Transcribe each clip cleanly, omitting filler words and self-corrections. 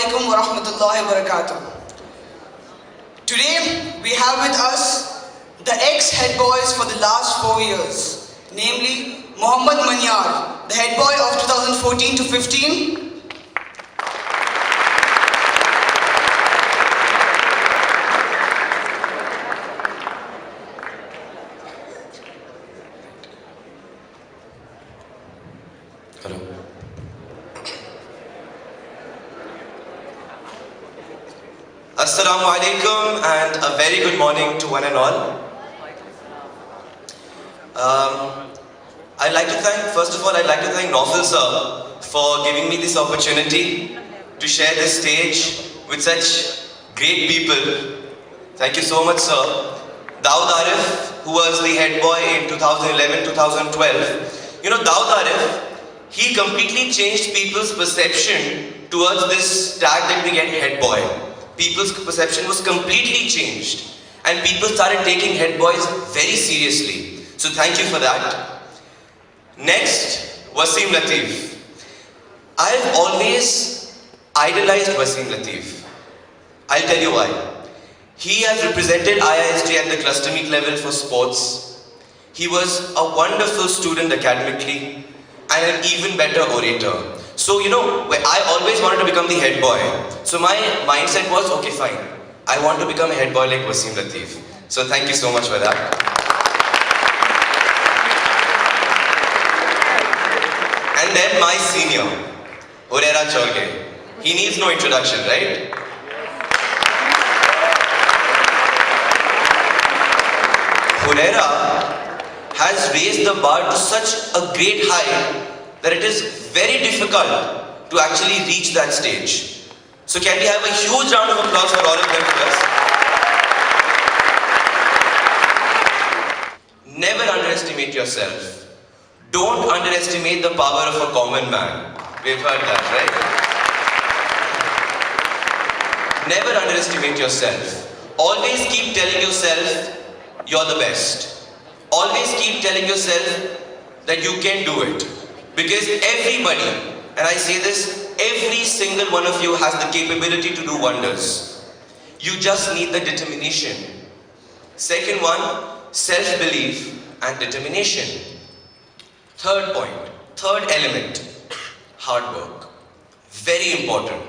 alaikum wa rahmatullahi wa barakatuh. Today we have with us the ex-HeadBoys for the last 4 years, namely Mohammed Maniyar, the head boy of 2014 to 15. Hello. Assalamu alaikum and a very good morning to one and all. First of all, I'd like to thank Naufal sir for giving me this opportunity to share this stage with such great people. Thank you so much, sir. Daud Arif, who was the head boy in 2011-2012. You know, Daud Arif, he completely changed people's perception towards this tag that we get head boy. People's perception was completely changed and people started taking head boys very seriously. So thank you for that. Next, Wasim Latif. I've always idolized Wasim Latif. I'll tell you why. He has represented IISJ at the cluster meet level for sports. He was a wonderful student academically and an even better orator. So, you know, I always wanted to become the head boy. So my mindset was, okay, fine. I want to become a head boy like Wasim Latif. So thank you so much for that. And then my senior, Hurairah Chorghay. He needs no introduction, right? Hurairah has raised the bar to such a great height that it is very difficult to actually reach that stage. So can we have a huge round of applause for all of them first? Never underestimate yourself. Don't underestimate the power of a common man. We've heard that, right? Never underestimate yourself. Always keep telling yourself you're the best. Always keep telling yourself that you can do it. Because everybody, and I say this, every single one of you has the capability to do wonders. You just need the determination. Second one, self-belief and determination. Third point, third element, hard work. Very important.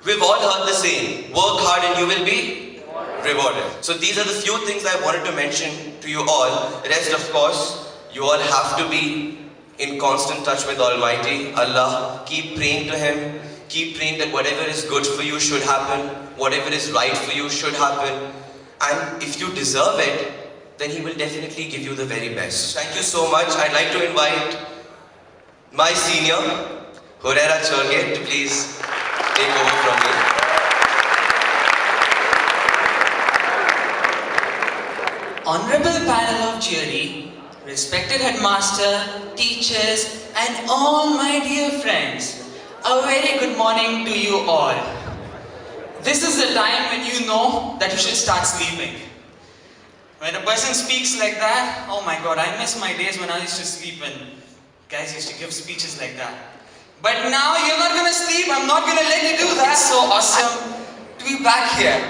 We've all heard the saying, work hard and you will be rewarded. So these are the few things I wanted to mention to you all. Rest, of course, you all have to be in constant touch with Almighty Allah. Keep praying to Him. Keep praying that whatever is good for you should happen. Whatever is right for you should happen. And if you deserve it, then He will definitely give you the very best. Thank you so much. I'd like to invite my senior, Hurairah Chorghay, to please take over from me. Honorable panel of jury, respected headmaster, teachers, and all my dear friends, a very good morning to you all. This is the time when you know that you should start sleeping. When a person speaks like that, oh my God, I miss my days when I used to sleep and guys used to give speeches like that. But now you're not gonna sleep, I'm not gonna let you do that. It's so awesome to be back here.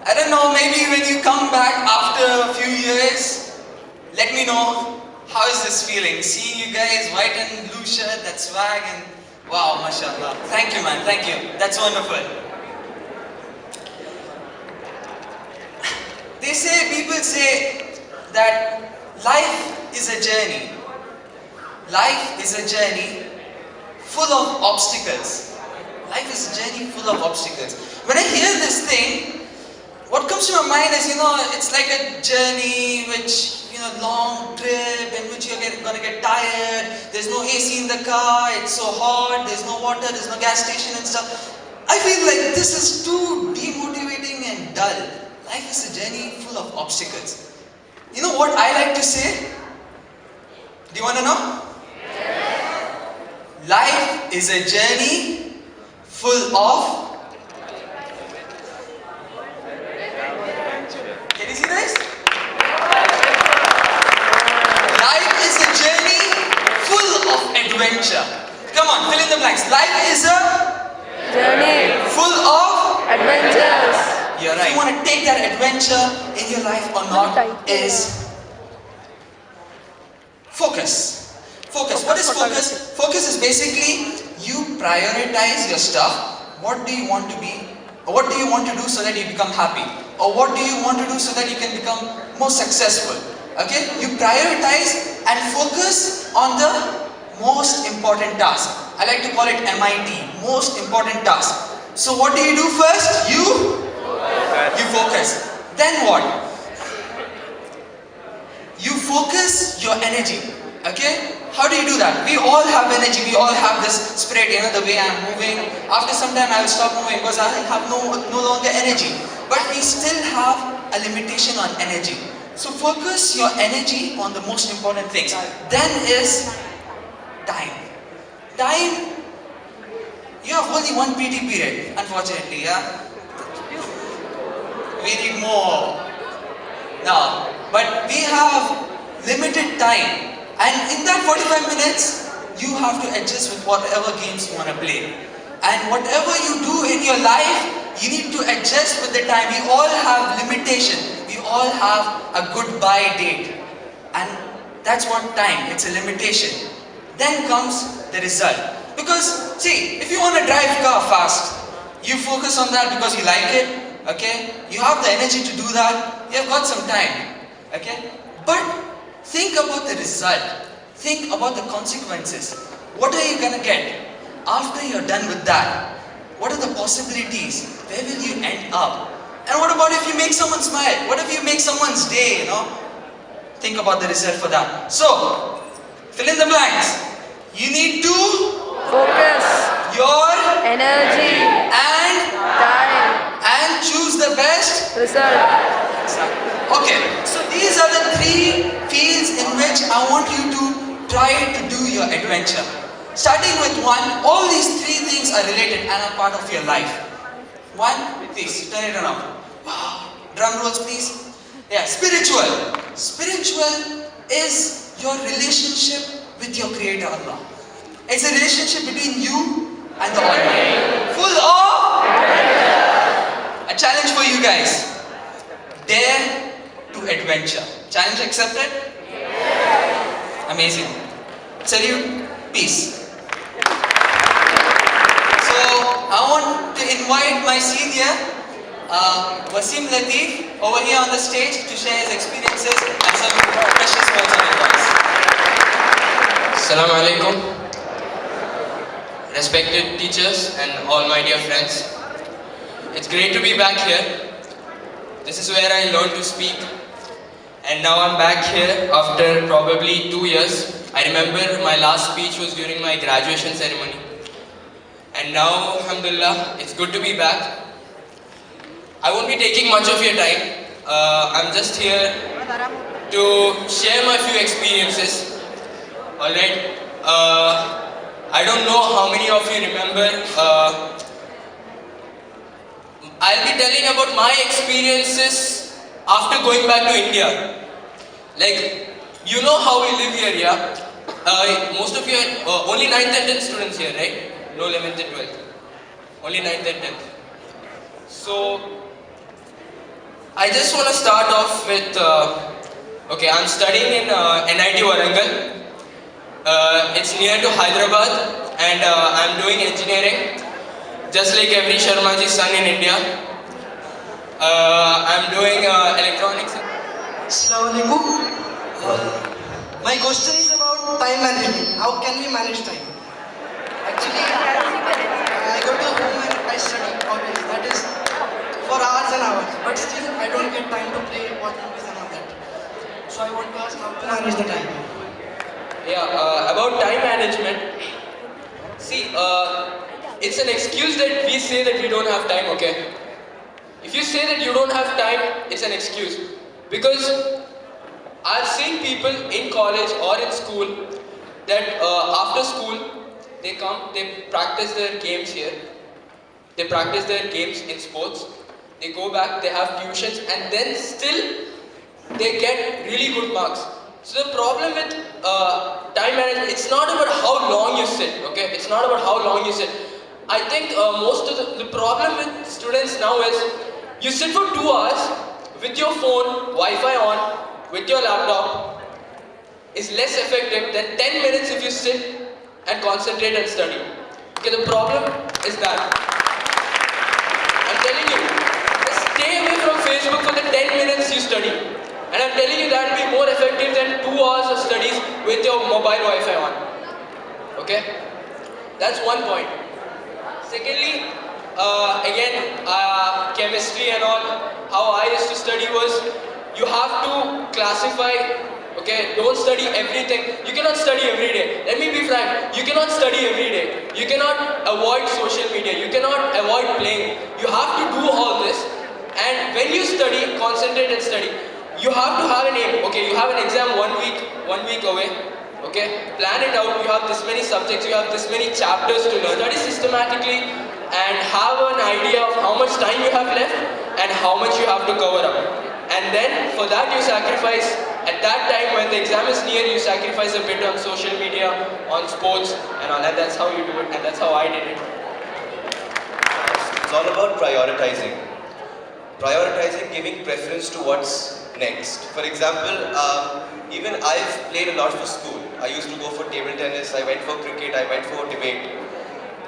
I don't know, maybe when you come back after a few years, let me know how is this feeling. Seeing you guys, white and blue shirt, that swag, and wow, mashallah. Thank you, man, thank you. That's wonderful. People say that life is a journey. Life is a journey full of obstacles. Life is a journey full of obstacles. When I hear this thing, what comes to my mind is, it's like a journey which, long trip in which you're gonna get tired. There's no AC in the car, it's so hot, there's no water, there's no gas station and stuff. I feel like this is too demotivating and dull. Life is a journey full of obstacles. You know what I like to say? Do you want to know? Yes. Life is a journey full of... Can you see this? Life is a journey full of adventure. Come on, fill in the blanks. Life is a journey full to take that adventure in your life or not is focus. Focus. What is focus? Focus is basically you prioritize your stuff. What do you want to be? Or what do you want to do so that you become happy? Or what do you want to do so that you can become more successful? Okay? You prioritize and focus on the most important task. I like to call it MIT, most important task. So what do you do first? You focus. Then what? You focus your energy. Okay? How do you do that? We all have energy, we all have this spirit, the way I'm moving. After some time I will stop moving because I have no longer energy. But we still have a limitation on energy. So focus your energy on the most important things. Then is time. Time, you have only one PT period, unfortunately, yeah? We need more now. But we have limited time. And in that 45 minutes, you have to adjust with whatever games you want to play. And whatever you do in your life, you need to adjust with the time. We all have limitation. We all have a goodbye date. And that's what time, it's a limitation. Then comes the result. Because, see, if you want to drive car fast, you focus on that because you like it, okay? You have the energy to do that, you have got some time, okay? But think about the result. Think about the consequences. What are you going to get after you're done with that? What are the possibilities? Where will you end up? And what about if you make someone smile? What if you make someone's day, Think about the result for that. So, fill in the blanks. You need to focus your energy and time and choose the best result. Okay, so these are the three fields in which I want you to try to do your adventure. Starting with one, all these three things are related and are part of your life. One, please turn it around. Wow, drum rolls please. Yeah, spiritual. Spiritual is your relationship with your Creator Allah. It's a relationship between you and the Almighty. Full of a challenge for you guys. Dare to adventure. Challenge accepted? Yes. Amazing. Salute. Peace. So, I want to invite my senior, Wasim Latif, over here on the stage to share his experiences and some precious words of advice. Assalamu alaikum. Respected teachers and all my dear friends. It's great to be back here. This is where I learned to speak. And now I'm back here after probably 2 years. I remember my last speech was during my graduation ceremony. And now, alhamdulillah, it's good to be back. I won't be taking much of your time. I'm just here to share my few experiences. Alright. I don't know how many of you remember. I'll be telling about my experiences after going back to India. Like, you know how we live here, yeah? Most of you are only 9th and 10th students here, right? No 11th and 12th. Only 9th and 10th. So, I just want to start off with, okay, I'm studying in NIT Warangal. It's near to Hyderabad and I'm doing engineering. Just like every Sharmaji's son in India. I'm doing electronics. Assalamu alaikum. My question is about time management. How can we manage time? Actually, I go to home and I study always. That is for hours and hours. But still, I don't get time to play, watch movies and all that. So I want to ask how to manage the time. Yeah, about time management. See, it's an excuse that we say that we don't have time, okay? If you say that you don't have time, it's an excuse. Because I've seen people in college or in school that after school, they come, they practice their games here. They practice their games in sports. They go back, they have tuitions, and then still they get really good marks. So the problem with time management, it's not about how long you sit, okay? It's not about how long you sit. I think most of the problem with students now is, You sit for 2 hours with your phone, Wi-Fi on, with your laptop, is less effective than 10 minutes if you sit and concentrate and study. Okay, the problem is that I'm telling you, just stay away from Facebook for the 10 minutes you study. And I'm telling you that will be more effective than 2 hours of studies with your mobile Wi-Fi on. Okay? That's one point. Secondly, chemistry and all, how I used to study was, you have to classify, okay, don't study everything. You cannot study every day. Let me be frank, you cannot study every day. You cannot avoid social media. You cannot avoid playing. You have to do all this. And when you study, concentrate and study. You have to have an aim. Okay, you have an exam 1 week away. Okay, plan it out. You have this many subjects, you have this many chapters to learn. Study systematically and have an idea of how much time you have left and how much you have to cover up. And then for that you sacrifice, at that time when the exam is near, you sacrifice a bit on social media, on sports and all that. That's how you do it, and that's how I did it. It's all about prioritizing. Prioritizing, giving preference to what's next. For example, even I've played a lot for school. I used to go for table tennis, I went for cricket, I went for debate.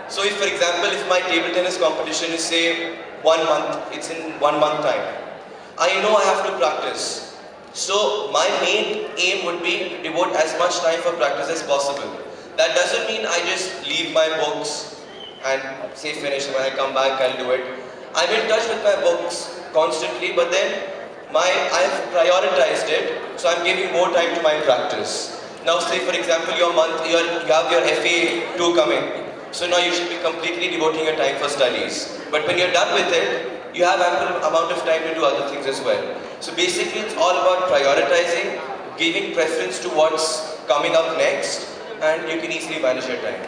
So if, for example, if my table tennis competition is say 1 month, it's in 1 month time, I know I have to practice. So my main aim would be to devote as much time for practice as possible. That doesn't mean I just leave my books and say finish, when I come back I'll do it. I'm in touch with my books constantly, but then I've prioritized it, so I'm giving more time to my practice. Now say for example you have your FA 2 coming, so now you should be completely devoting your time for studies. But when you're done with it, you have ample amount of time to do other things as well. So basically it's all about prioritizing, giving preference to what's coming up next, and you can easily manage your time.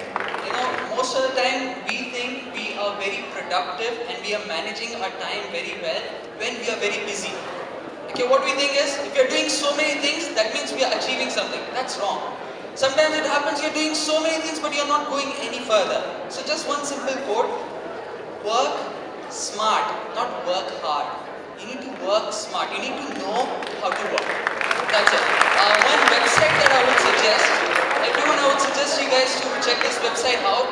You know, most of the time we think we are very productive and we are managing our time very well when we are very busy. Okay, what we think is, if you're doing so many things, that means we are achieving something. That's wrong. Sometimes it happens you're doing so many things but you're not going any further. So just one simple quote: work smart, not work hard. You need to work smart. You need to know how to work. That's it. One website that I would suggest, everyone, I would suggest you guys to check this website out.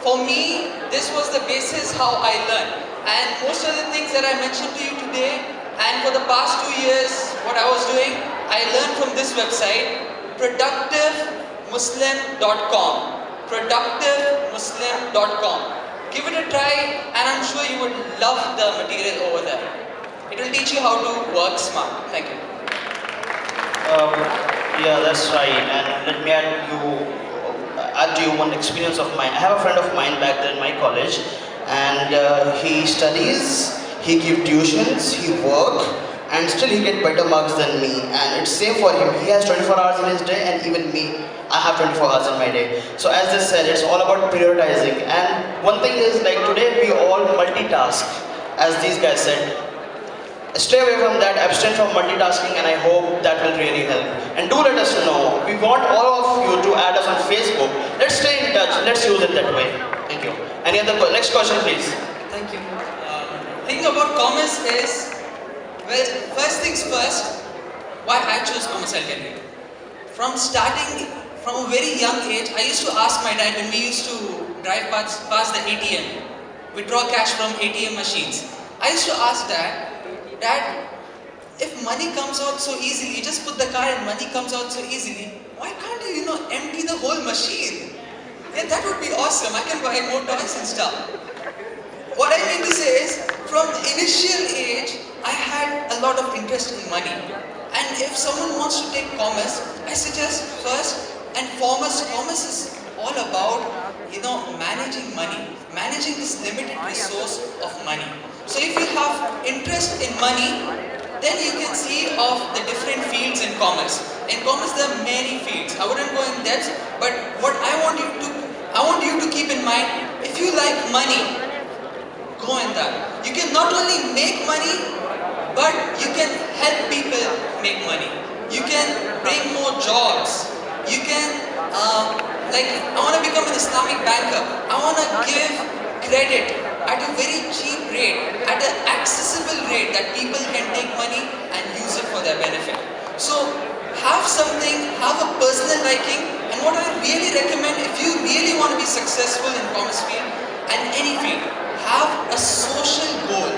For me, this was the basis how I learned. And most of the things that I mentioned to you today, and for the past 2 years, what I was doing, I learned from this website, productivemuslim.com. Productivemuslim.com. Give it a try, and I'm sure you would love the material over there. It will teach you how to work smart. Thank you. Yeah, that's right. And let me add to you one experience of mine. I have a friend of mine back there in my college, and he studies, he gives tuitions, he work, and still he get better marks than me. And it's same for him. He has 24 hours in his day, and even me, I have 24 hours in my day. So as they said, it's all about prioritizing. And one thing is, like today we all multitask, as these guys said. Stay away from that, abstain from multitasking, and I hope that will really help. And do let us know. We want all of you to add us on Facebook. Let's stay in touch. Let's use it that way. Thank you. Any other next question, please? Thank you. Thing about commerce is, well, first things first, why I chose commerce, I'll tell you. From a very young age, I used to ask my dad when we used to drive past the ATM, withdraw cash from ATM machines. I used to ask Dad, if money comes out so easily, you just put the card and money comes out so easily, why can't you, empty the whole machine? Yeah, that would be awesome. I can buy more toys and stuff. What I mean to say is, from initial age, I had a lot of interest in money. And if someone wants to take commerce, I suggest first and foremost, commerce is all about, managing money, managing this limited resource of money. So if you have interest in money, then you can see of the different fields in commerce. In commerce there are many fields. I wouldn't go in depth, but what I want you to keep in mind, if you like money, go in that. You can not only make money, but you can help people make money. You can bring more jobs. You can, I want to become an Islamic banker. I want to give credit at a very cheap rate, at an accessible rate that people can take money and use it for their benefit. So have something, have a personal liking, and what I really recommend, if you really want to be successful in commerce field and any field, have a social goal.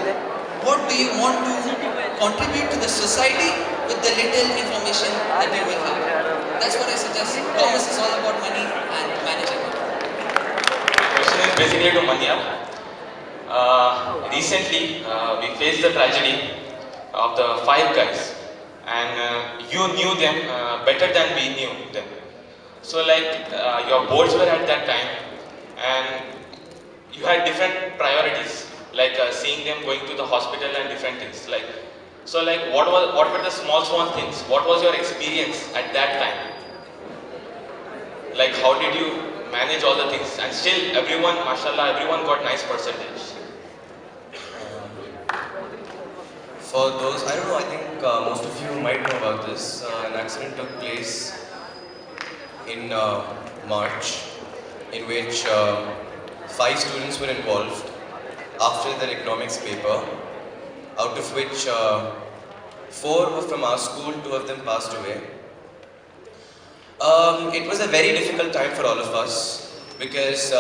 What do you want to contribute to the society with the little information that you will have? That's what I suggest. Commerce is all about money and managing it. Question is basically to Maniyar. Recently, we faced the tragedy of the 5 guys, and you knew them better than we knew them. So, like, your boards were at that time, and you had different priorities, like seeing them going to the hospital and different things. Like, so, like, what were the small things? What was your experience at that time? Like, how did you manage all the things? And still, everyone, mashallah, everyone got nice percentage. For those, I don't know, I think most of you might know about this. An accident took place in March, in which 5 students were involved after their economics paper, out of which 4 were from our school, 2 of them passed away. It was a very difficult time for all of us because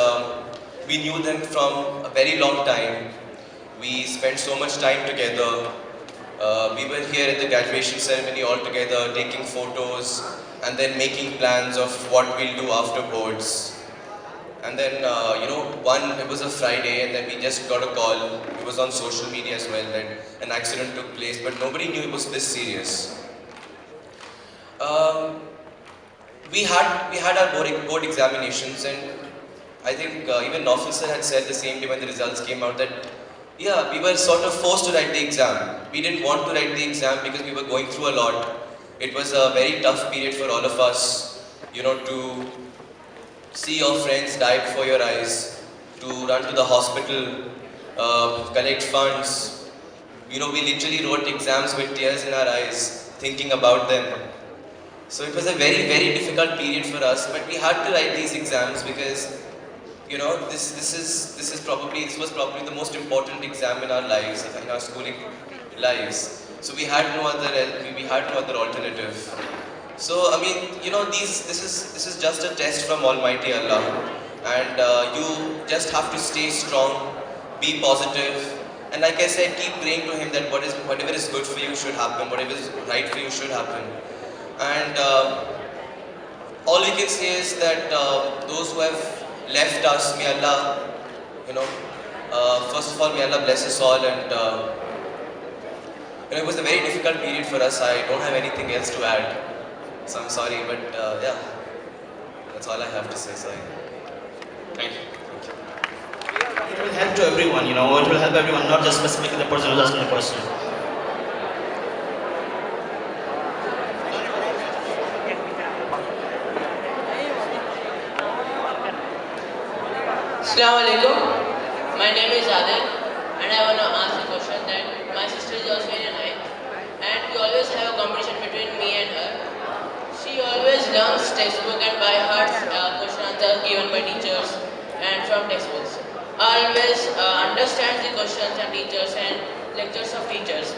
we knew them from a very long time. We spent so much time together. We were here at the graduation ceremony all together, taking photos and then making plans of what we'll do after boards. And then, it was a Friday, and then we just got a call. It was on social media as well that an accident took place, but nobody knew it was this serious. We had our board examinations, and I think even Naufal sir had said the same day when the results came out that, yeah, we were sort of forced to write the exam. We didn't want to write the exam because we were going through a lot. It was a very tough period for all of us, to see your friends die before your eyes, to run to the hospital, collect funds. We literally wrote exams with tears in our eyes, thinking about them. So it was a very, very difficult period for us, but we had to write these exams because, this was probably the most important exam in our lives, in our schooling lives. So we had no other alternative. So this is just a test from Almighty Allah, and you just have to stay strong, be positive, and like I said, keep praying to Him that whatever is good for you should happen, whatever is right for you should happen. And all we can say is that those who have left us, may Allah, first of all, may Allah bless us all. And it was a very difficult period for us. I don't have anything else to add, so I'm sorry, but yeah, that's all I have to say. Sorry. Thank you. It will help to everyone, it will help everyone, not just specifically the person who's asking the question. Assalamu alaikum. My name is Adil, and I want to ask a question that my sister is also in a ninth, and we always have a competition between me and her. She always learns textbook and by heart question answers given by teachers and from textbooks. Always understands the questions and teachers and lectures of teachers.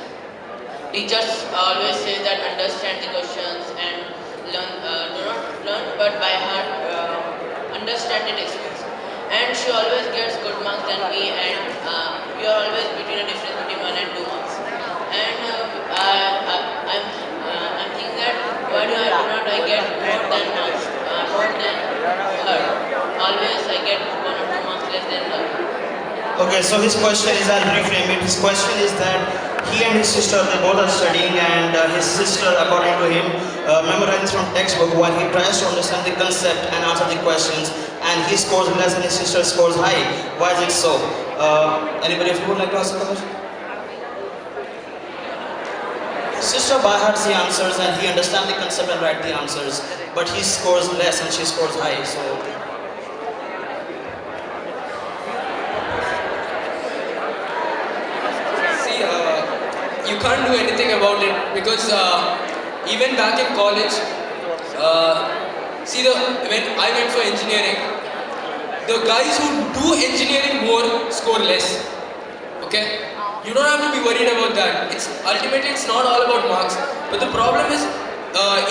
Teachers always say that understand the questions and learn, do not learn, but by heart understand the textbooks. And she always gets good marks than me, and we are always between a difference between 1 and 2 marks. And I'm thinking that why do not I get more than marks, more than her? Always I get 1 or 2 marks less than her. Okay, so his question is, I'll reframe it. His question is that he and his sister, they both are studying, and his sister, according to him, memorizes from textbook while he tries to understand the concept and answer the questions, and he scores less and his sister scores high. Why is it so? Anybody of you would like to ask a question? His sister by heart the answers and he understands the concept and write the answers, but he scores less and she scores high. So you can't do anything about it because even back in college, when I went for engineering, the guys who do engineering more score less. Okay? You don't have to be worried about that. Ultimately it's not all about marks. But the problem is,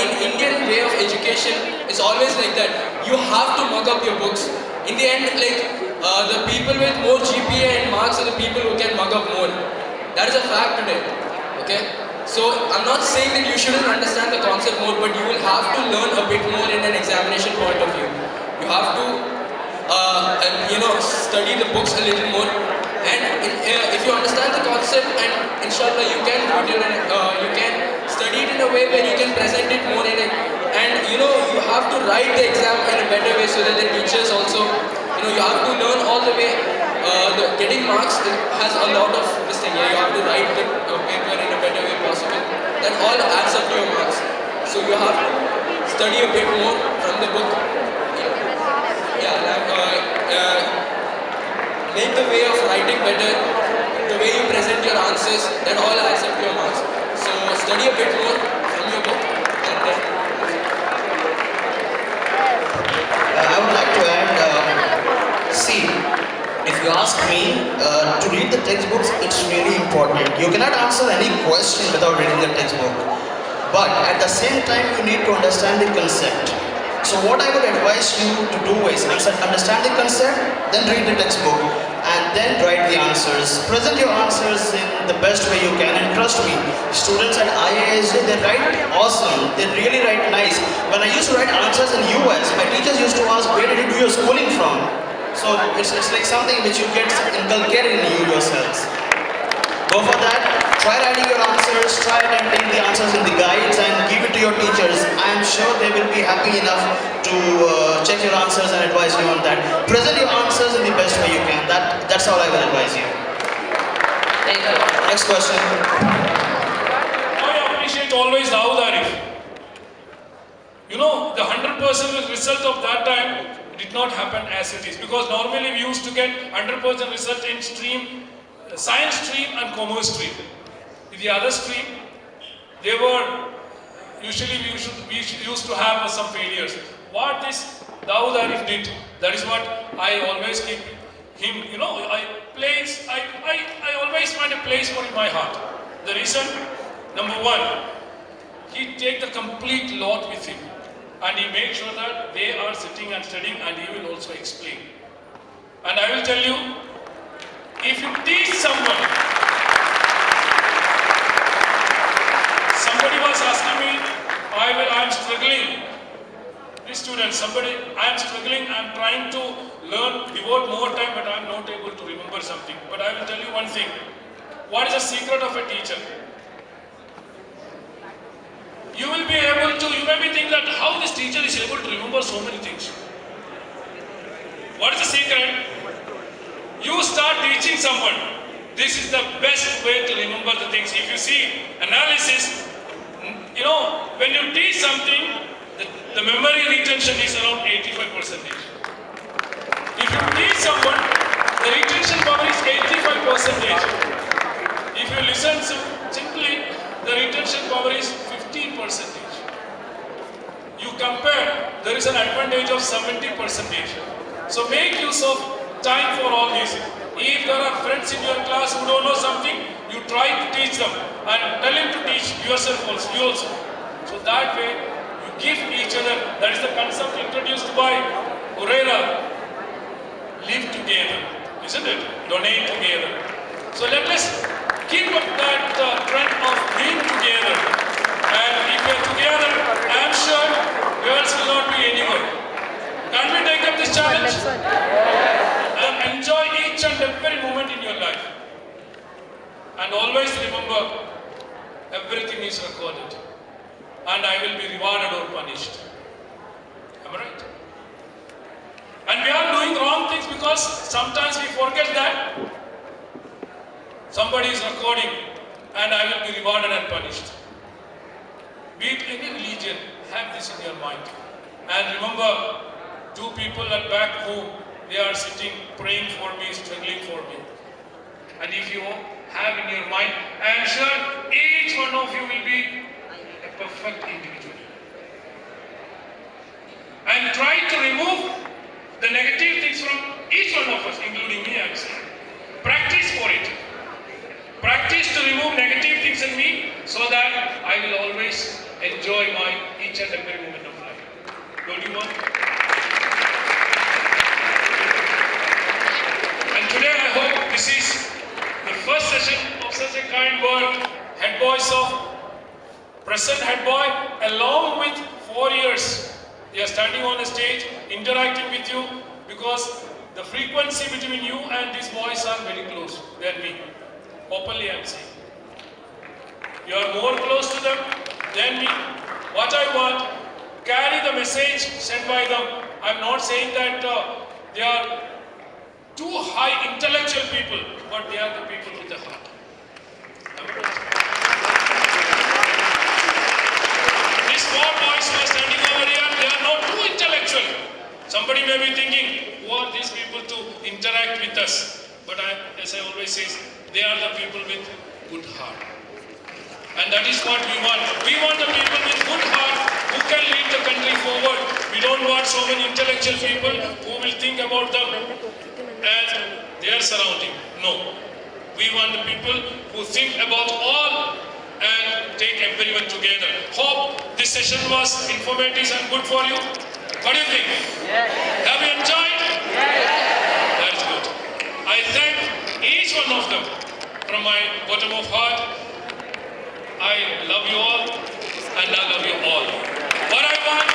in Indian way of education, it's always like that. You have to mug up your books. In the end, the people with more GPA and marks are the people who can mug up more. That is a fact today. Okay? So I'm not saying that you shouldn't understand the concept more, but you will have to learn a bit more in an examination point of view. You have to, study the books a little more. And if you understand the concept, and inshallah you can study it in a way where you can present it more in it. And you have to write the exam in a better way so that the teachers also, you have to learn all the way. Getting marks has a lot of this thing. You have to write the paper in a better way possible. That all adds up to your marks. So you have to study a bit more from the book. Make the way of writing better, the way you present your answers, that all adds up to your marks. So study a bit more from your book and then. I would like to add, see, if you ask me to read the textbooks, it's really important. You cannot answer any question without reading the textbook. But at the same time, you need to understand the concept. So what I would advise you to do is understand the concept, then read the textbook, and then write the answers. Present your answers in the best way you can, and trust me, students at IISJ, they write awesome. They really write nice. When I used to write answers in US, my teachers used to ask, where did you do your schooling from? So it's like something which you get inculcated in you yourselves. Go for that. Try writing your answers, try attempting the answers in the guides and give it to your teachers. I am sure they will be happy enough to check your answers and advise you on that. Present your answers in the best way you can. That's all I will advise you. Thank you. Next question. I appreciate always Dawood Arif. The 100% result of that time did not happen as it is, because normally we used to get 100% result in science stream and commerce stream. In the other stream, they were usually we used to have some failures. What this Dawood Arif did, that is what I always keep him. I always find a place for in my heart. The reason, number one, he take the complete lot with him, and he makes sure that they are sitting and studying, and he will also explain. And I will tell you, if you teach someone, somebody was asking me, I am struggling. This student, I am struggling, I am trying to learn, devote more time, but I am not able to remember something. But I will tell you one thing. What is the secret of a teacher? You will be able to, you may be thinking that how this teacher is able to remember so many things. What is the secret? You start teaching someone. This is the best way to remember the things. If you see analysis, when you teach something, the memory retention is around 85%. If you teach someone, the retention power is 85%. If you listen simply, the retention power is 15%. You compare, there is an advantage of 70%. So make use of time for all this. If there are friends in your class who don't know something, you try to teach them and tell him to teach yourself also, you also. So that way, you give each other. That is the concept introduced by Hurairah. Live together, isn't it? Donate together. So let us keep up that trend of being together. And if we are together, I am sure girls will not be anywhere. Can we take up this challenge? And enjoy each and every moment in your life. And always remember, everything is recorded. And I will be rewarded or punished. Am I right? And we are doing wrong things because sometimes we forget that somebody is recording and I will be rewarded and punished. Be it any religion, have this in your mind. And remember, two people at back home, they are sitting, praying for me, struggling for me. And if you have in your mind, I am sure each one of you will be a perfect individual. And try to remove the negative things from each one of us, including me, I'm saying, practice for it. Practice to remove negative things in me so that I will always enjoy my each and every moment of life. Don't you want? And today I hope this is the first session of such a kind word, head boys of present head boy, along with 4 years. They are standing on the stage, interacting with you because the frequency between you and these boys are very close than me. Openly I am saying. You are more close to them than me. What I want, carry the message sent by them. I am not saying that they are too high intellectual people, but they are the people with the heart. These 4 boys who are standing over here, they are not too intellectual. Somebody may be thinking, who are these people to interact with us? But as I always say, they are the people with good heart. And that is what we want. We want the people with good heart who can lead the country forward. We don't want so many intellectual people who will think about them and their surrounding. No. We want the people who think about all and take everyone together. Hope this session was informative and good for you. What do you think? Yes. Have you enjoyed? Yes. That is good. I thank each one of them from my bottom of heart. I love you all and I love you all. What I want